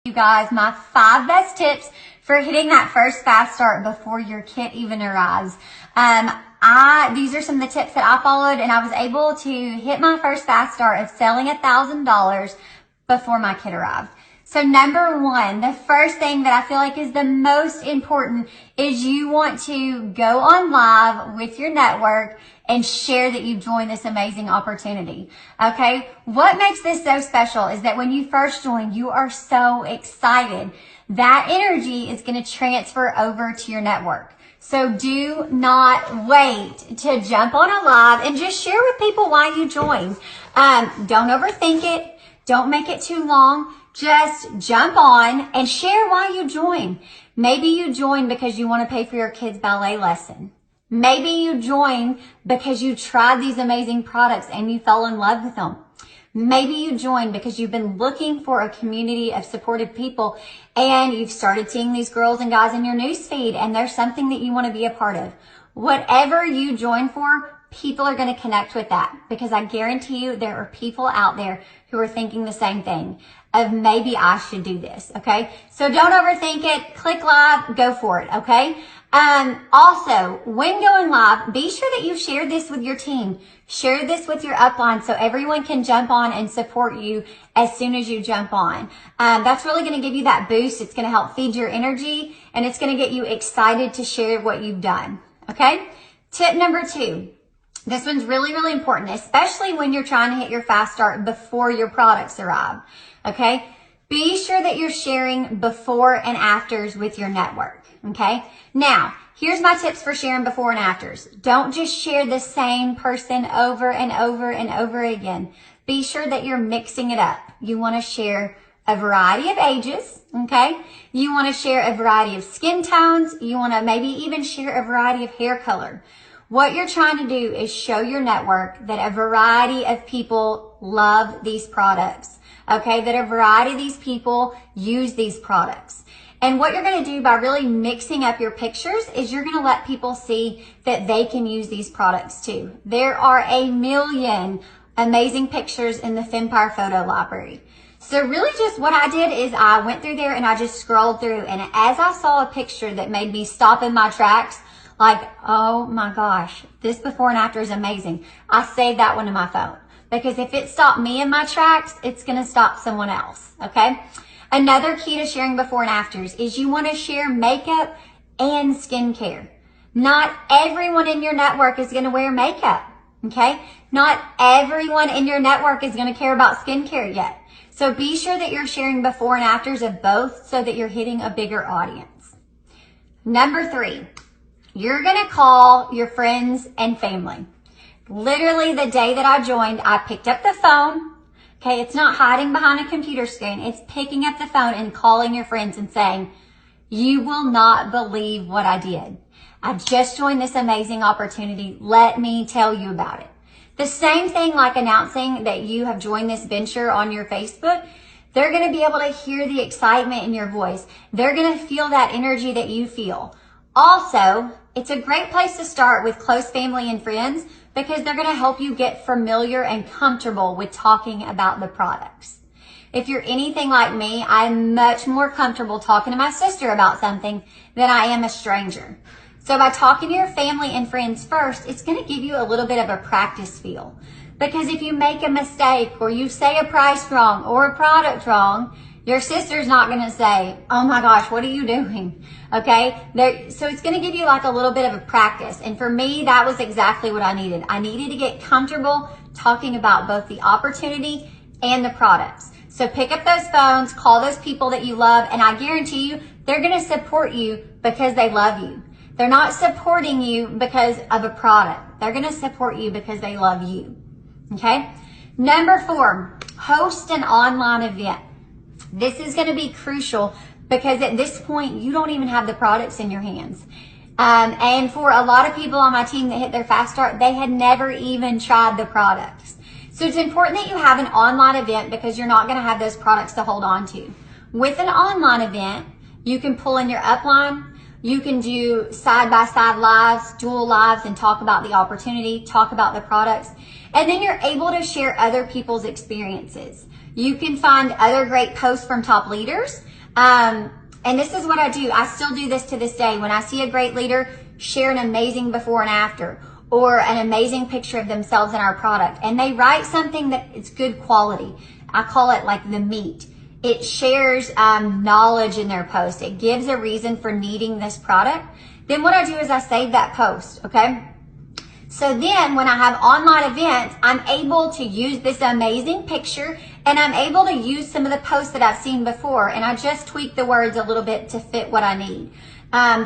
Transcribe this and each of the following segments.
you guys my 5 best tips for hitting that first fast start before your kit even arrives. These are some of the tips that I followed, and I was able to hit my first fast start of selling $1,000 before my kit arrived. So number 1, the first thing that I feel like is the most important is you want to go on live with your network and share that you joined this amazing opportunity. Okay. What makes this so special is that when you first join, you are so excited. That energy is going to transfer over to your network. So do not wait to jump on a live and just share with people why you joined. Don't overthink it. Don't make it too long. Just jump on and share why you joined. Maybe you joined because you want to pay for your kid's ballet lesson. Maybe you joined because you tried these amazing products and you fell in love with them. Maybe you joined because you've been looking for a community of supportive people and you've started seeing these girls and guys in your newsfeed and there's something that you want to be a part of. Whatever you join for, people are going to connect with that, because I guarantee you there are people out there who are thinking the same thing of maybe I should do this. Okay. So don't overthink it. Click live, go for it. Okay. Also, when going live, be sure that you share this with your team. Share this with your upline so everyone can jump on and support you as soon as you jump on. That's really going to give you that boost. It's going to help feed your energy and it's going to get you excited to share what you've done. Okay. Tip number 2. This one's really, really important, especially when you're trying to hit your fast start before your products arrive. Okay. Be sure that you're sharing before and afters with your network. Okay. Now, here's my tips for sharing before and afters. Don't just share the same person over and over and over again. Be sure that you're mixing it up. You want to share a variety of ages. Okay. You want to share a variety of skin tones. You want to maybe even share a variety of hair color. What you're trying to do is show your network that a variety of people love these products. Okay. That a variety of these people use these products. And what you're going to do by really mixing up your pictures is you're going to let people see that they can use these products too. There are a million amazing pictures in the Fempire photo library. So really just what I did is I went through there and I just scrolled through, and as I saw a picture that made me stop in my tracks, like, oh my gosh, this before and after is amazing, I saved that one in my phone, because if it stopped me in my tracks, it's going to stop someone else. Okay. Another key to sharing before and afters is you want to share makeup and skincare. Not everyone in your network is going to wear makeup. Okay. Not everyone in your network is going to care about skincare yet. So be sure that you're sharing before and afters of both so that you're hitting a bigger audience. Number 3, you're going to call your friends and family. Literally the day that I joined, I picked up the phone. Okay, it's not hiding behind a computer screen. It's picking up the phone and calling your friends and saying, you will not believe what I did. I just joined this amazing opportunity. Let me tell you about it. The same thing like announcing that you have joined this venture on your Facebook. They're going to be able to hear the excitement in your voice. They're going to feel that energy that you feel. Also, it's a great place to start with close family and friends, because they're going to help you get familiar and comfortable with talking about the products. If you're anything like me, I'm much more comfortable talking to my sister about something than I am a stranger. So by talking to your family and friends first, it's going to give you a little bit of a practice feel. Because if you make a mistake or you say a price wrong or a product wrong, your sister's not going to say, oh my gosh, what are you doing? Okay. So it's going to give you like a little bit of a practice. And for me, that was exactly what I needed. I needed to get comfortable talking about both the opportunity and the products. So pick up those phones, call those people that you love, and I guarantee you, they're going to support you because they love you. They're not supporting you because of a product. They're going to support you because they love you. Okay. Number 4, host an online event. This is going to be crucial because at this point, you don't even have the products in your hands. And for a lot of people on my team that hit their fast start, they had never even tried the products. So it's important that you have an online event because you're not going to have those products to hold on to. With an online event, you can pull in your upline. You can do side-by-side lives, dual lives, and talk about the opportunity, talk about the products. And then you're able to share other people's experiences. You can find other great posts from top leaders. And this is what I do. I still do this to this day. When I see a great leader share an amazing before and after, or an amazing picture of themselves in our product, and they write something that it's good quality. I call it like the meat. It shares knowledge in their post. It gives a reason for needing this product. Then what I do is I save that post, okay? So then when I have online events, I'm able to use this amazing picture, and I'm able to use some of the posts that I've seen before, and I just tweak the words a little bit to fit what I need.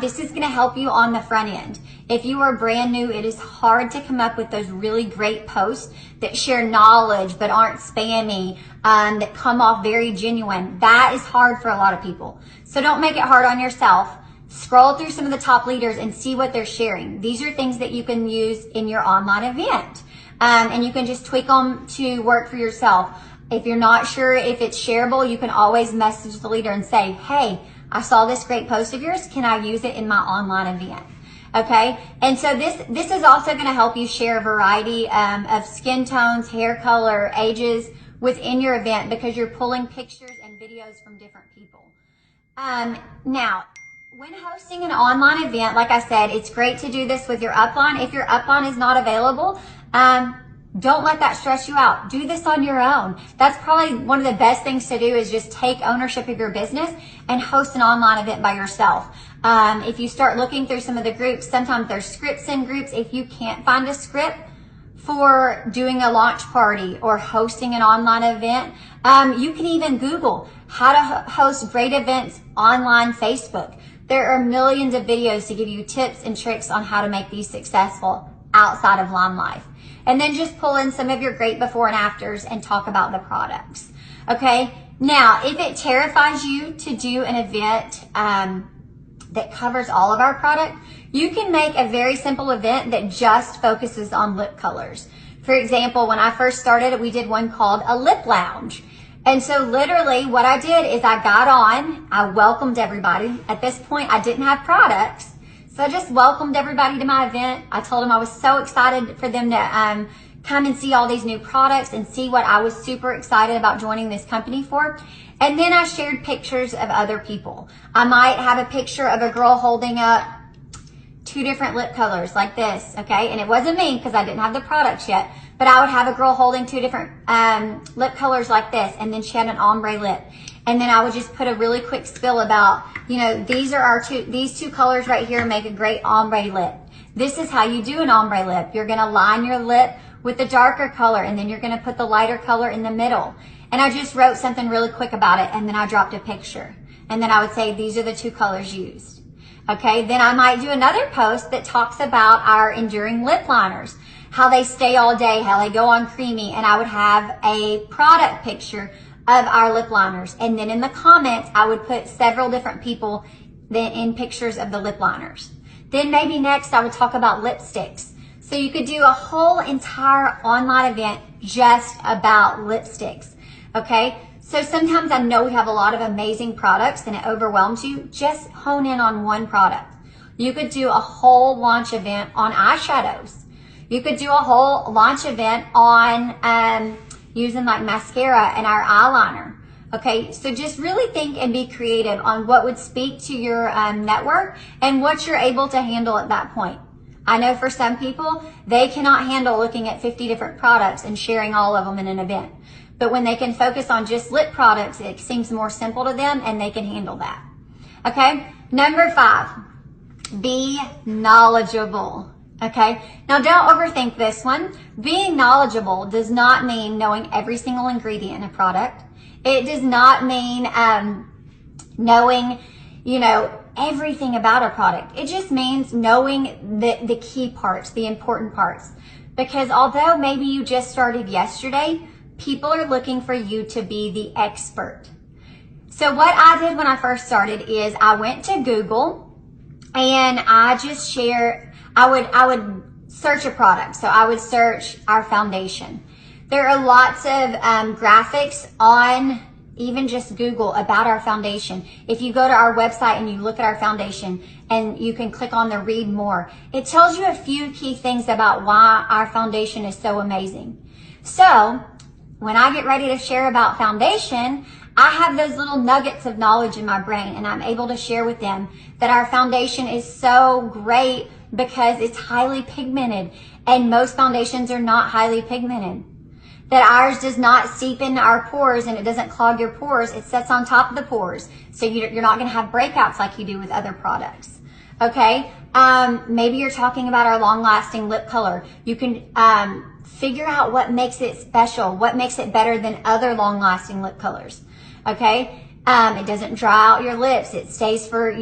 This is going to help you on the front end. If you are brand new, it is hard to come up with those really great posts that share knowledge but aren't spammy, that come off very genuine. That is hard for a lot of people. So don't make it hard on yourself. Scroll through some of the top leaders and see what they're sharing. These are things that you can use in your online event. And you can just tweak them to work for yourself. If you're not sure if it's shareable, you can always message the leader and say, hey, I saw this great post of yours. Can I use it in my online event? Okay. And so this is also going to help you share a variety of skin tones, hair color, ages within your event, because you're pulling pictures and videos from different people. Now, when hosting an online event, like I said, it's great to do this with your upline. If your upline is not available, don't let that stress you out. Do this on your own. That's probably one of the best things to do, is just take ownership of your business and host an online event by yourself. If you start looking through some of the groups, sometimes there's scripts in groups. If you can't find a script for doing a launch party or hosting an online event, you can even Google how to host great events online Facebook. There are millions of videos to give you tips and tricks on how to make these successful outside of LimeLife. And then just pull in some of your great before and afters and talk about the products. Okay. Now, if it terrifies you to do an event that covers all of our product, you can make a very simple event that just focuses on lip colors. For example, when I first started, we did one called a lip lounge. And so literally what I did is I got on, I welcomed everybody. At this point, I didn't have products. So I just welcomed everybody to my event. I told them I was so excited for them to come and see all these new products and see what I was super excited about joining this company for. And then I shared pictures of other people. I might have a picture of a girl holding up 2 different lip colors like this, okay? And it wasn't me because I didn't have the products yet, but I would have a girl holding 2 different lip colors like this, and then she had an ombre lip. And then I would just put a really quick spill about, you know, these two colors right here make a great ombre lip. This is how you do an ombre lip. You're going to line your lip with the darker color, and then you're going to put the lighter color in the middle. And I just wrote something really quick about it, and then I dropped a picture. And then I would say, these are the 2 colors used. Okay, then I might do another post that talks about our enduring lip liners, how they stay all day, how they go on creamy, and I would have a product picture of our lip liners. And then in the comments, I would put several different people in pictures of the lip liners. Then maybe next I would talk about lipsticks. So you could do a whole entire online event just about lipsticks. Okay, so sometimes I know we have a lot of amazing products and it overwhelms you. Just hone in on one product. You could do a whole launch event on eyeshadows. You could do a whole launch event on using like mascara and our eyeliner. Okay, so just really think and be creative on what would speak to your network and what you're able to handle at that point. I know for some people, they cannot handle looking at 50 different products and sharing all of them in an event. But when they can focus on just lip products, it seems more simple to them and they can handle that. Okay, number 5, be knowledgeable. Okay, now don't overthink this one. Being knowledgeable does not mean knowing every single ingredient in a product. It does not mean knowing, you know, everything about a product. It just means knowing the key parts, the important parts. Because although maybe you just started yesterday, people are looking for you to be the expert. So what I did when I first started is I went to Google and I just shared, I would search a product. So I would search our foundation. There are lots of graphics on even just Google about our foundation. If you go to our website and you look at our foundation and you can click on the read more, it tells you a few key things about why our foundation is so amazing. So when I get ready to share about foundation, I have those little nuggets of knowledge in my brain, and I'm able to share with them that our foundation is so great because it's highly pigmented, and most foundations are not highly pigmented. That ours does not seep into our pores and it doesn't clog your pores. It sits on top of the pores. So you're not going to have breakouts like you do with other products. Okay. Maybe you're talking about our long lasting lip color. You can, figure out what makes it special, what makes it better than other long lasting lip colors. Okay. It doesn't dry out your lips. It stays for,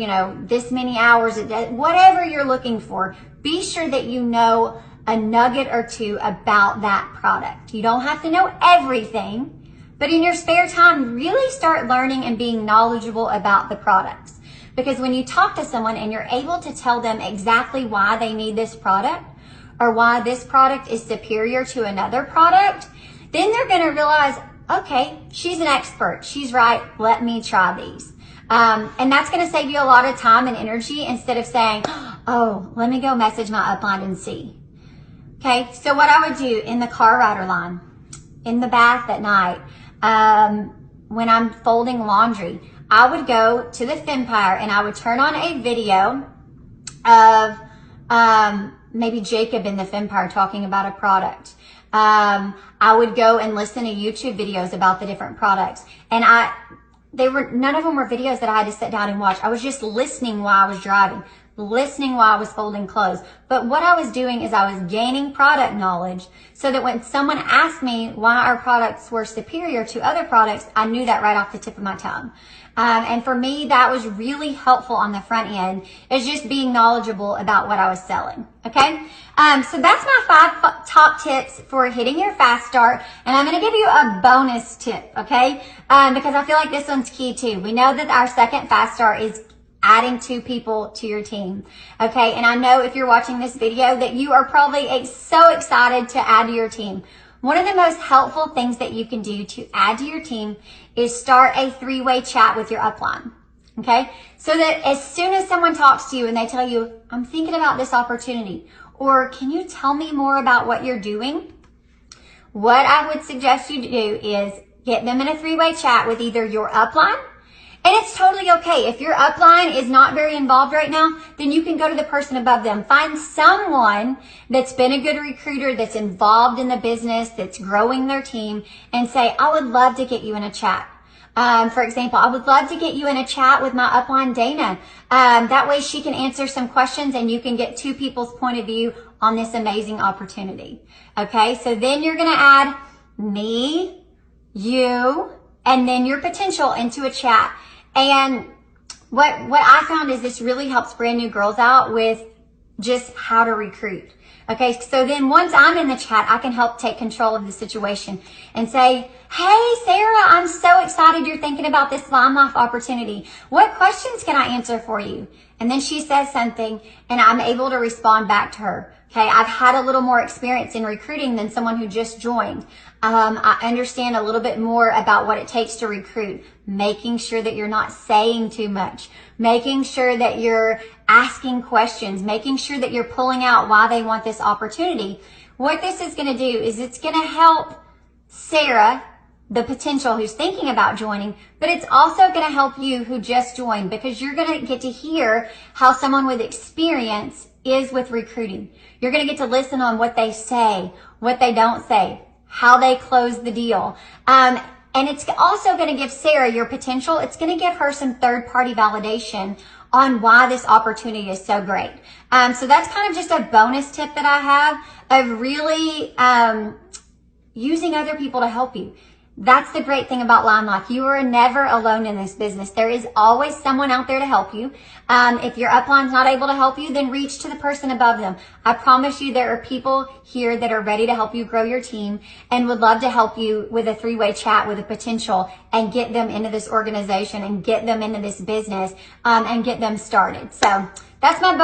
this many hours. Whatever you're looking for, be sure that you know a nugget or two about that product. You don't have to know everything, but in your spare time, really start learning and being knowledgeable about the products. Because when you talk to someone and you're able to tell them exactly why they need this product or why this product is superior to another product, then they're going to realize, okay, she's an expert. She's right. Let me try these. And that's going to save you a lot of time and energy instead of saying, oh, let me go message my upline and see. Okay, so what I would do in the car rider line, in the bath at night, when I'm folding laundry, I would go to the Fempire and I would turn on a video of maybe Jacob in the Fempire talking about a product. I would go and listen to YouTube videos about the different products. And none of them were videos that I had to sit down and watch. I was just listening while I was driving, listening while I was folding clothes. But what I was doing is I was gaining product knowledge so that when someone asked me why our products were superior to other products, I knew that right off the tip of my tongue. And for me, that was really helpful on the front end, is just being knowledgeable about what I was selling. Okay. So that's my 5 top tips for hitting your fast start. And I'm going to give you a bonus tip. Okay. Because I feel like this one's key too. We know that our second fast start is adding 2 people to your team. Okay. And I know if you're watching this video that you are probably so excited to add to your team. One of the most helpful things that you can do to add to your team is start a 3-way chat with your upline. Okay. So that as soon as someone talks to you and they tell you, I'm thinking about this opportunity, or can you tell me more about what you're doing? What I would suggest you do is get them in a 3-way chat with either your upline. And it's totally okay. If your upline is not very involved right now, then you can go to the person above them. Find someone that's been a good recruiter, that's involved in the business, that's growing their team, and say, I would love to get you in a chat. For example, I would love to get you in a chat with my upline, Dana. That way she can answer some questions and you can get 2 people's point of view on this amazing opportunity. Okay, so then you're going to add me, you, and then your potential into a chat. And what I found is this really helps brand new girls out with just how to recruit. Okay, so then once I'm in the chat, I can help take control of the situation and say, hey, Sarah, I'm so excited you're thinking about this Lime Life opportunity. What questions can I answer for you? And then she says something and I'm able to respond back to her. Okay, I've had a little more experience in recruiting than someone who just joined. I understand a little bit more about what it takes to recruit, making sure that you're not saying too much, making sure that you're asking questions, making sure that you're pulling out why they want this opportunity. What this is going to do is it's going to help Sarah, the potential who's thinking about joining, but it's also going to help you who just joined, because you're going to get to hear how someone with experience is with recruiting. You're going to get to listen on what they say, what they don't say, how they close the deal. And it's also going to give Sarah, your potential, it's going to give her some third-party validation on why this opportunity is so great. So that's kind of just a bonus tip that I have of really using other people to help you. That's the great thing about Lime Life. You are never alone in this business. There is always someone out there to help you. If your upline's not able to help you, then reach to the person above them. I promise you there are people here that are ready to help you grow your team and would love to help you with a 3-way chat with a potential and get them into this organization and get them into this business and get them started. So that's my